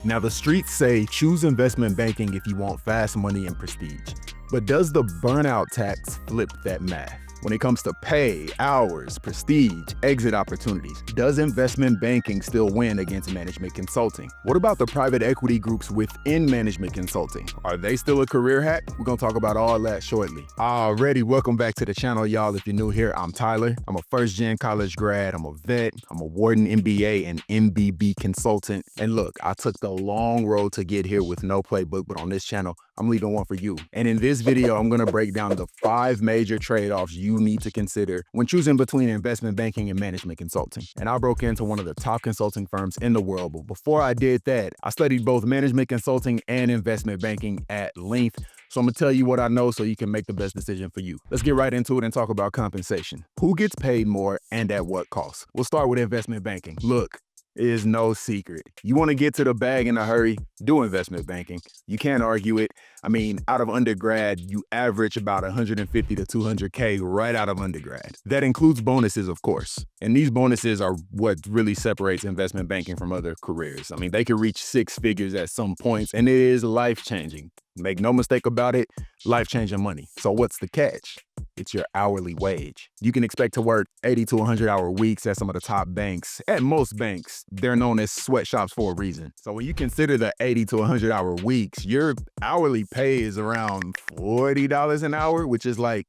Now, the streets say choose investment banking if you want fast money and prestige. But does the burnout tax flip that math? When it comes to pay, hours, prestige, exit opportunities, does investment banking still win against management consulting? What about the private equity groups within management consulting? Are they still a career hack? We're gonna talk about all that shortly. Alrighty, welcome back to the channel, y'all. If you're new here, I'm Tyler. I'm a first-gen college grad. I'm a vet. I'm a Wharton MBA and MBB consultant. And look, I took the long road to get here with no playbook, but on this channel, I'm leaving one for you. And in this video, I'm gonna break down the 5 major trade-offs you need to consider when choosing between investment banking and management consulting. And I broke into one of the top consulting firms in the world, but before I did that, I studied both management consulting and investment banking at length. So I'm gonna tell you what I know so you can make the best decision for you. Let's get right into it and talk about compensation. Who gets paid more and at what cost? We'll start with investment banking. Look, it is no secret. You want to get to the bag in a hurry, do investment banking. You can't argue it. I mean, out of undergrad, you average about 150 to 200K right out of undergrad. That includes bonuses, of course. And these bonuses are what really separates investment banking from other careers. I mean, they can reach 6 figures at some points, and it is life-changing. Make no mistake about it, life-changing money. So what's the catch? It's your hourly wage. You can expect to work 80 to 100-hour weeks at some of the top banks. At most banks, they're known as sweatshops for a reason. So when you consider the 80 to 100-hour weeks, your hourly pay is around $40 an hour, which is like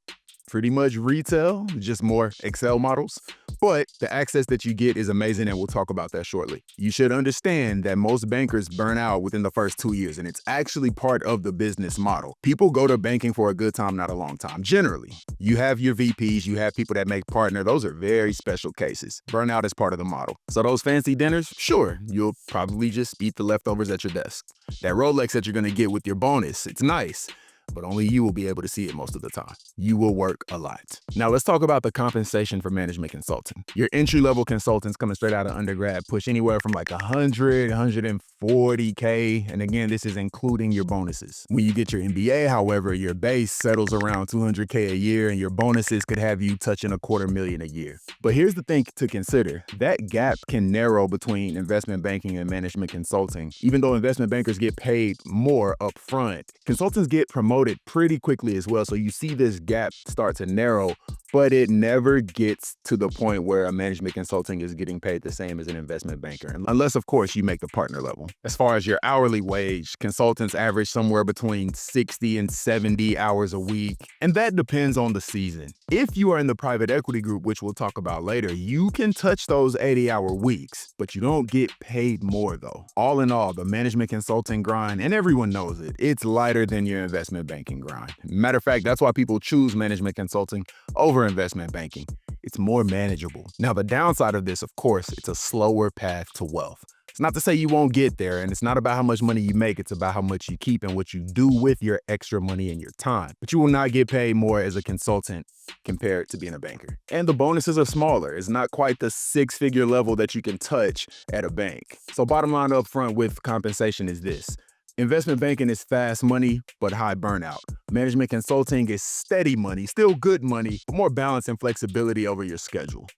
pretty much retail, just more Excel models. But the access that you get is amazing, and we'll talk about that shortly. You should understand that most bankers burn out within the first 2 years, and it's actually part of the business model. People go to banking for a good time, not a long time. Generally, you have your VPs, you have people that make partner. Those are very special cases. Burnout is part of the model. So those fancy dinners, sure, you'll probably just eat the leftovers at your desk. That Rolex that you're gonna get with your bonus, it's nice, but only you will be able to see it most of the time. You will work a lot. Now let's talk about the compensation for management consulting. Your entry-level consultants coming straight out of undergrad push anywhere from like 100, 140K. And again, this is including your bonuses. When you get your MBA, however, your base settles around 200K a year, and your bonuses could have you touching $250,000 a year. But here's the thing to consider. That gap can narrow between investment banking and management consulting. Even though investment bankers get paid more upfront, consultants get promoted pretty quickly as well. So you see this gap start to narrow, but it never gets to the point where a management consulting is getting paid the same as an investment banker, unless of course you make the partner level. As far as your hourly wage, consultants average somewhere between 60 and 70 hours a week, and that depends on the season. If you are in the private equity group, which we'll talk about later, you can touch those 80-hour weeks, but you don't get paid more though. All in all, the management consulting grind, and everyone knows it, it's lighter than your investment banking grind. Matter of fact, that's why people choose management consulting over investment banking. It's more manageable. Now, the downside of this, of course, it's a slower path to wealth. It's not to say you won't get there, and it's not about how much money you make, it's about how much you keep and what you do with your extra money and your time. But you will not get paid more as a consultant compared to being a banker. And the bonuses are smaller. It's not quite the 6-figure level that you can touch at a bank. So bottom line up front with compensation is this. Investment banking is fast money, but high burnout. Management consulting is steady money, still good money, but more balance and flexibility over your schedule.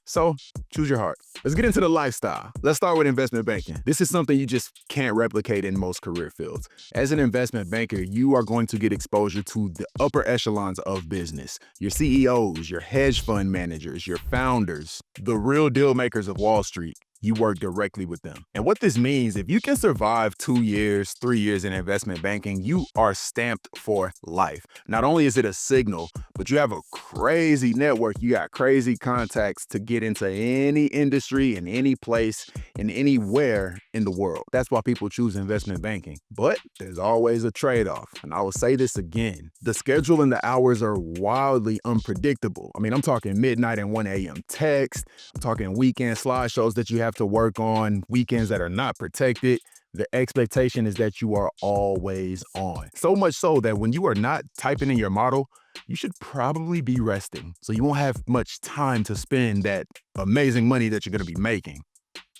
So choose your heart. Let's get into the lifestyle. Let's start with investment banking. This is something you just can't replicate in most career fields. As an investment banker, you are going to get exposure to the upper echelons of business. Your CEOs, your hedge fund managers, your founders, the real deal makers of Wall Street. You work directly with them. And what this means, if you can survive 2 years, 3 years in investment banking, you are stamped for life. Not only is it a signal, but you have a crazy network. You got crazy contacts to get into any industry, in any place, in anywhere in the world. That's why people choose investment banking. But there's always a trade-off. And I will say this again. The schedule and the hours are wildly unpredictable. I mean, I'm talking midnight and 1 a.m. text. I'm talking weekend slideshows that you have to work on, weekends that are not protected. The expectation is that you are always on. So much so that when you are not typing in your model, you should probably be resting. So you won't have much time to spend that amazing money that you're going to be making.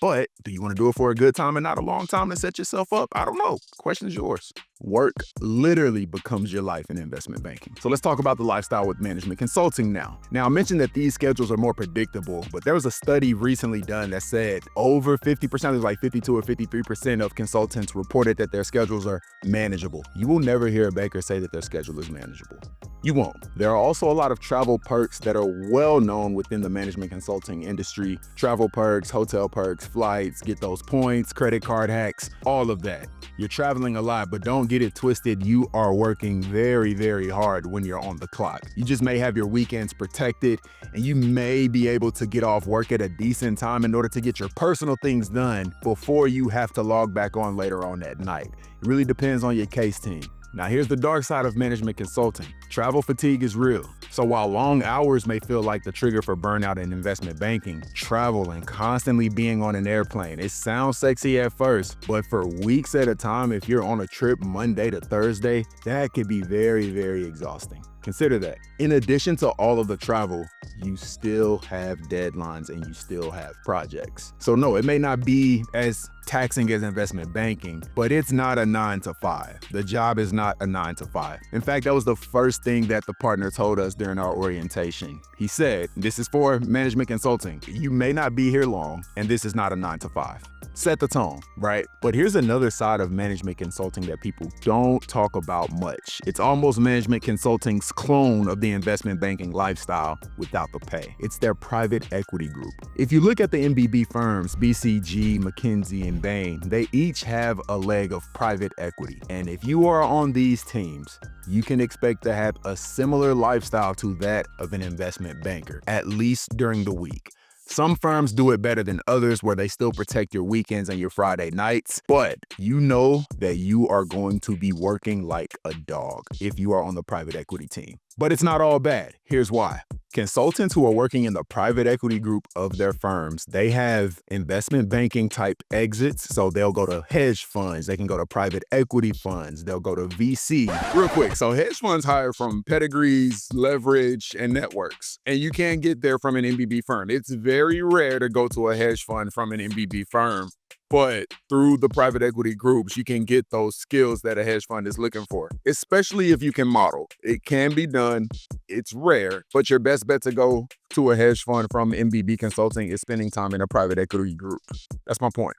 But do you want to do it for a good time and not a long time to set yourself up? I don't know. The question is yours. Work literally becomes your life in investment banking. So let's talk about the lifestyle with management consulting now. Now, I mentioned that these schedules are more predictable, but there was a study recently done that said over 50%, it was like 52 or 53% of consultants reported that their schedules are manageable. You will never hear a banker say that their schedule is manageable. You won't. There are also a lot of travel perks that are well known within the management consulting industry. Travel perks, hotel perks, flights, get those points, credit card hacks, all of that. You're traveling a lot, but don't get it twisted. You are working very, very hard when you're on the clock. You just may have your weekends protected, and you may be able to get off work at a decent time in order to get your personal things done before you have to log back on later on that night. It really depends on your case team. Now, here's the dark side of management consulting. Travel fatigue is real. So while long hours may feel like the trigger for burnout in investment banking, travel and constantly being on an airplane, it sounds sexy at first, but for weeks at a time, if you're on a trip Monday to Thursday, that could be very, very exhausting. Consider that. In addition to all of the travel, you still have deadlines and you still have projects. So no, it may not be as taxing as investment banking, but it's not a 9 to 5. The job is not a 9 to 5. In fact, that was the first thing that the partner told us during our orientation. He said, this is for management consulting. You may not be here long, and this is not a 9 to 5. Set the tone, right? But here's another side of management consulting that people don't talk about much. It's almost management consulting's clone of the investment banking lifestyle without the pay. It's their private equity group. If you look at the MBB firms, BCG, McKinsey, and Bain, they each have a leg of private equity. And if you are on these teams, you can expect to have a similar lifestyle to that of an investment banker, at least during the week. Some firms do it better than others where they still protect your weekends and your Friday nights, but you know that you are going to be working like a dog if you are on the private equity team. But it's not all bad. Here's why. Consultants who are working in the private equity group of their firms, they have investment banking type exits. So they'll go to hedge funds, they can go to private equity funds, they'll go to VC. Real quick, so hedge funds hire from pedigrees, leverage, and networks. And you can't get there from an MBB firm. It's very rare to go to a hedge fund from an MBB firm. But through the private equity groups, you can get those skills that a hedge fund is looking for, especially if you can model. It can be done. It's rare, but your best bet to go to a hedge fund from MBB Consulting is spending time in a private equity group. That's my point.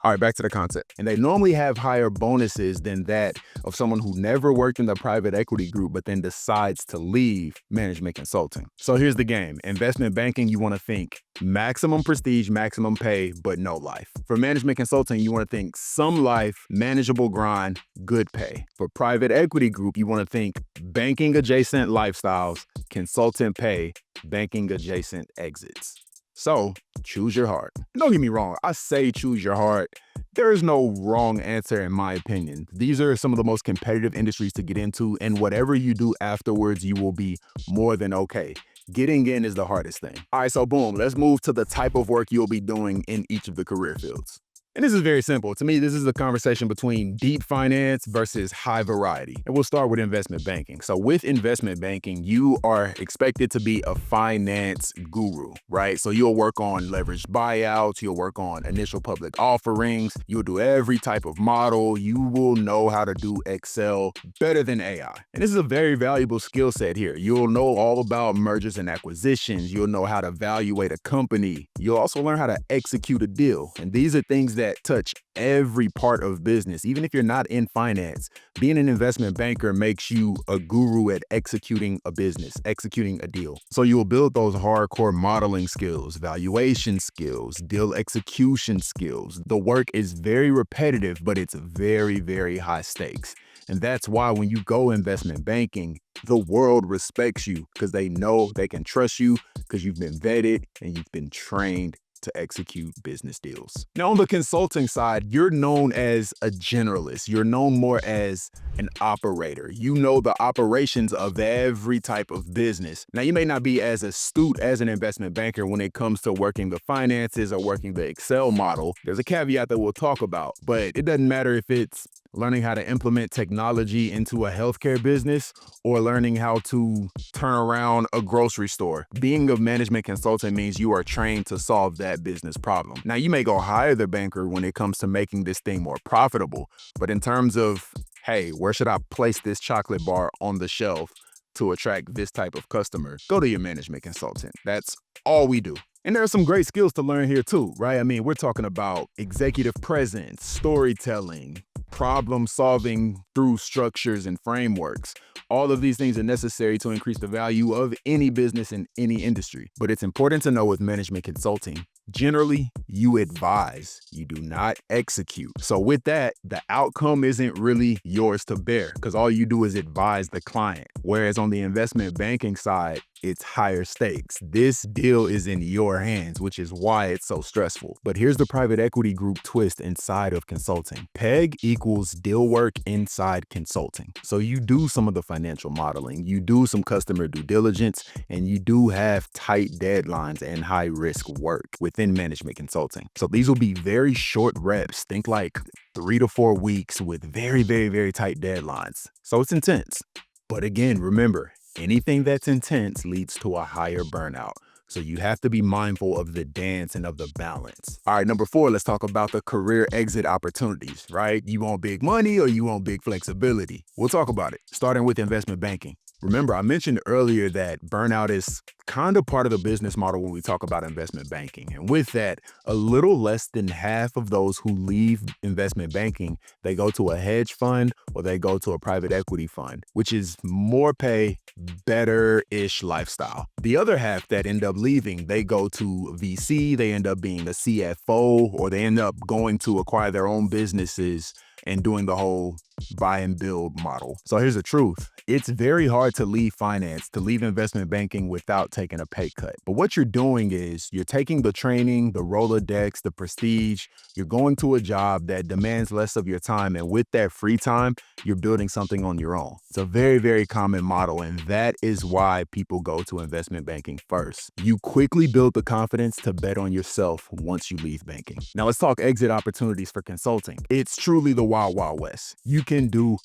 All right, back to the concept. And they normally have higher bonuses than that of someone who never worked in the private equity group, but then decides to leave management consulting. So here's the game. Investment banking, you want to think maximum prestige, maximum pay, but no life. For management consulting, you want to think some life, manageable grind, good pay. For private equity group, you want to think banking adjacent lifestyles, consultant pay, banking adjacent exits. So choose your heart. Don't get me wrong, I say choose your heart. There is no wrong answer in my opinion. These are some of the most competitive industries to get into, and whatever you do afterwards, you will be more than okay. Getting in is the hardest thing. All right, so boom, let's move to the type of work you'll be doing in each of the career fields. And this is very simple. To me, this is a conversation between deep finance versus high variety. And we'll start with investment banking. So with investment banking, you are expected to be a finance guru, right? So you'll work on leveraged buyouts, you'll work on initial public offerings, you'll do every type of model, you will know how to do Excel better than AI. And this is a very valuable skill set here. You'll know all about mergers and acquisitions, you'll know how to evaluate a company, you'll also learn how to execute a deal. And these are things that touch every part of business. Even if you're not in finance, being an investment banker makes you a guru at executing a business, executing a deal. So you will build those hardcore modeling skills, valuation skills, deal execution skills. The work is very repetitive, but it's very, very high stakes. And that's why when you go investment banking, the world respects you because they know they can trust you because you've been vetted and you've been trained to execute business deals. Now, on the consulting side, you're known as a generalist. You're known more as an operator. You know the operations of every type of business. Now, you may not be as astute as an investment banker when it comes to working the finances or working the Excel model. There's a caveat that we'll talk about, but it doesn't matter if it's learning how to implement technology into a healthcare business or learning how to turn around a grocery store. Being a management consultant means you are trained to solve that business problem. Now, you may go hire the banker when it comes to making this thing more profitable, but in terms of hey, where should I place this chocolate bar on the shelf to attract this type of customer? Go to your management consultant. That's all we do. And there are some great skills to learn here too, right? I mean, we're talking about executive presence, storytelling, problem solving through structures and frameworks. All of these things are necessary to increase the value of any business in any industry. But it's important to know with management consulting, generally, you advise, you do not execute. So with that, the outcome isn't really yours to bear because all you do is advise the client. Whereas on the investment banking side, it's higher stakes. This deal is in your hands, which is why it's so stressful. But here's the private equity group twist inside of consulting. PEG equals deal work inside consulting. So you do some of the financial modeling, you do some customer due diligence, and you do have tight deadlines and high risk work within management consulting. So these will be very short reps. Think like 3 to 4 weeks with very, very, very tight deadlines. So it's intense. But again, remember, anything that's intense leads to a higher burnout. So you have to be mindful of the dance and of the balance. All right, number 4, let's talk about the career exit opportunities, right? You want big money or you want big flexibility? We'll talk about it, starting with investment banking. Remember, I mentioned earlier that burnout is kind of part of the business model when we talk about investment banking. And with that, a little less than half of those who leave investment banking, they go to a hedge fund or they go to a private equity fund, which is more pay, better-ish lifestyle. The other half that end up leaving, they go to VC, they end up being a CFO, or they end up going to acquire their own businesses and doing the whole buy and build model. So here's the truth. It's very hard to leave finance, to leave investment banking without taking a pay cut. But what you're doing is you're taking the training, the Rolodex, the prestige, you're going to a job that demands less of your time. And with that free time, you're building something on your own. It's a very, very common model. And that is why people go to investment banking first. You quickly build the confidence to bet on yourself once you leave banking. Now let's talk exit opportunities for consulting. It's truly the wild, wild west. You can do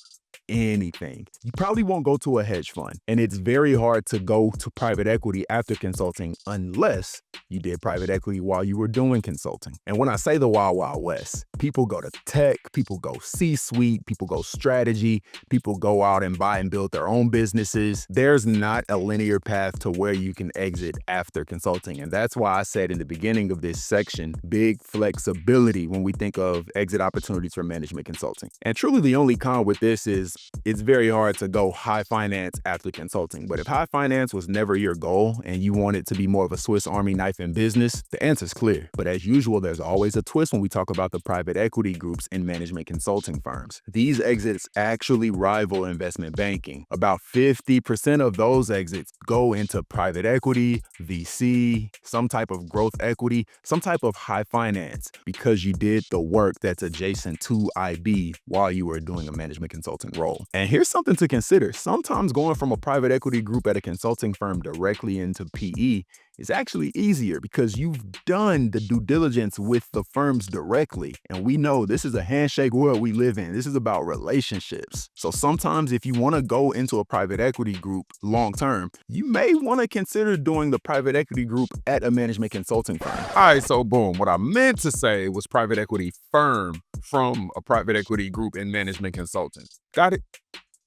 anything. You probably won't go to a hedge fund, and it's very hard to go to private equity after consulting unless you did private equity while you were doing consulting. And when I say the wild, wild west, people go to tech, people go C-suite, people go strategy, people go out and buy and build their own businesses. There's not a linear path to where you can exit after consulting. And that's why I said in the beginning of this section, big flexibility when we think of exit opportunities for management consulting. And truly the only con with this is it's very hard to go high finance after consulting. But if high finance was never your goal and you want it to be more of a Swiss Army knife in business, the answer's clear. But as usual, there's always a twist when we talk about the private equity groups in management consulting firms. These exits actually rival investment banking. About 50% of those exits go into private equity, VC, some type of growth equity, some type of high finance, because you did the work that's adjacent to IB while you were doing a management consulting role. And here's something to consider. Sometimes going from a private equity group at a consulting firm directly into PE is actually easier because you've done the due diligence with the firms directly. And we know this is a handshake world we live in. This is about relationships. So sometimes if you want to go into a private equity group long term, you may want to consider doing the private equity group at a management consulting firm. All right, so boom. What I meant to say was private equity firm from a private equity group in management consulting. Got it?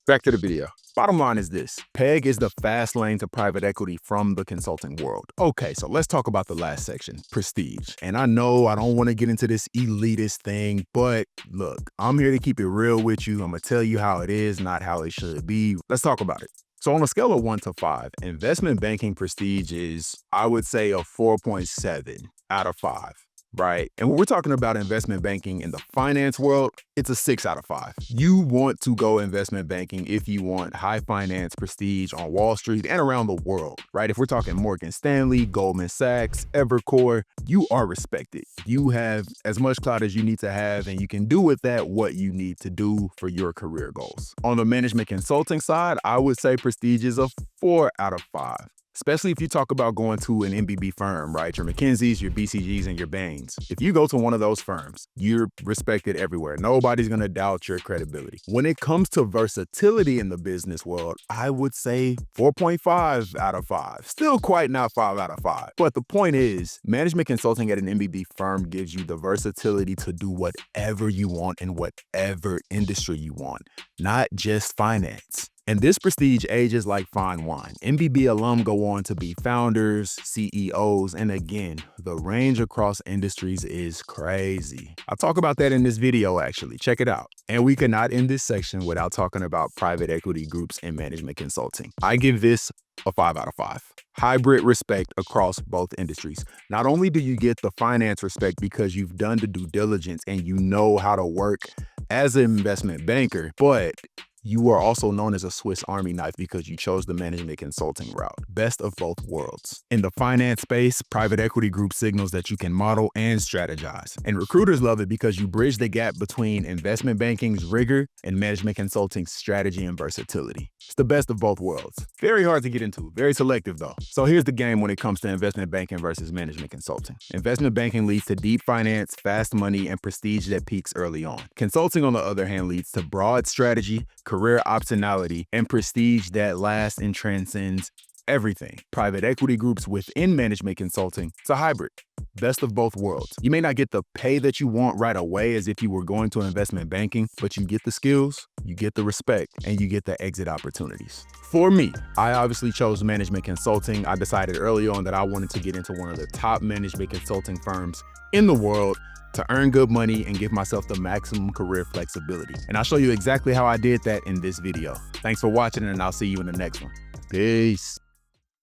Back to the video. Bottom line is this. PEG is the fast lane to private equity from the consulting world. Okay, so let's talk about the last section, prestige. And I know I don't want to get into this elitist thing, but look, I'm here to keep it real with you. I'm going to tell you how it is, not how it should be. Let's talk about it. So on a scale of 1 to 5, investment banking prestige is, I would say, a 4.7 out of 5. Right? And when we're talking about investment banking in the finance world, it's a 6 out of 5. You want to go investment banking if you want high finance prestige on Wall Street and around the world, right? If we're talking Morgan Stanley, Goldman Sachs, Evercore, you are respected. You have as much clout as you need to have, and you can do with that what you need to do for your career goals. On the management consulting side, I would say prestige is a 4 out of 5. especially if you talk about going to an MBB firm, right? Your McKinseys, your BCGs, and your Bains. If you go to one of those firms, you're respected everywhere. Nobody's gonna doubt your credibility. When it comes to versatility in the business world, I would say 4.5 out of 5. Still quite not 5 out of 5. But the point is, management consulting at an MBB firm gives you the versatility to do whatever you want in whatever industry you want, not just finance. And this prestige ages like fine wine. MBB alum go on to be founders, CEOs, and again, the range across industries is crazy. I'll talk about that in this video, actually. Check it out. And we cannot end this section without talking about private equity groups and management consulting. I give this a 5 out of 5. Hybrid respect across both industries. Not only do you get the finance respect because you've done the due diligence and you know how to work as an investment banker, but you are also known as a Swiss Army knife because you chose the management consulting route. Best of both worlds. In the finance space, private equity group signals that you can model and strategize. And recruiters love it because you bridge the gap between investment banking's rigor and management consulting's strategy and versatility. It's the best of both worlds. Very hard to get into, very selective though. So here's the game when it comes to investment banking versus management consulting. Investment banking leads to deep finance, fast money, and prestige that peaks early on. Consulting, on the other hand, leads to broad strategy, career optionality, and prestige that lasts and transcends everything. Private equity groups within management consulting, it's a hybrid. Best of both worlds. You may not get the pay that you want right away as if you were going to investment banking, but you get the skills, you get the respect, and you get the exit opportunities. For me, I obviously chose management consulting. I decided early on that I wanted to get into one of the top management consulting firms in the world to earn good money and give myself the maximum career flexibility. And I'll show you exactly how I did that in this video. Thanks for watching, and I'll see you in the next one. Peace.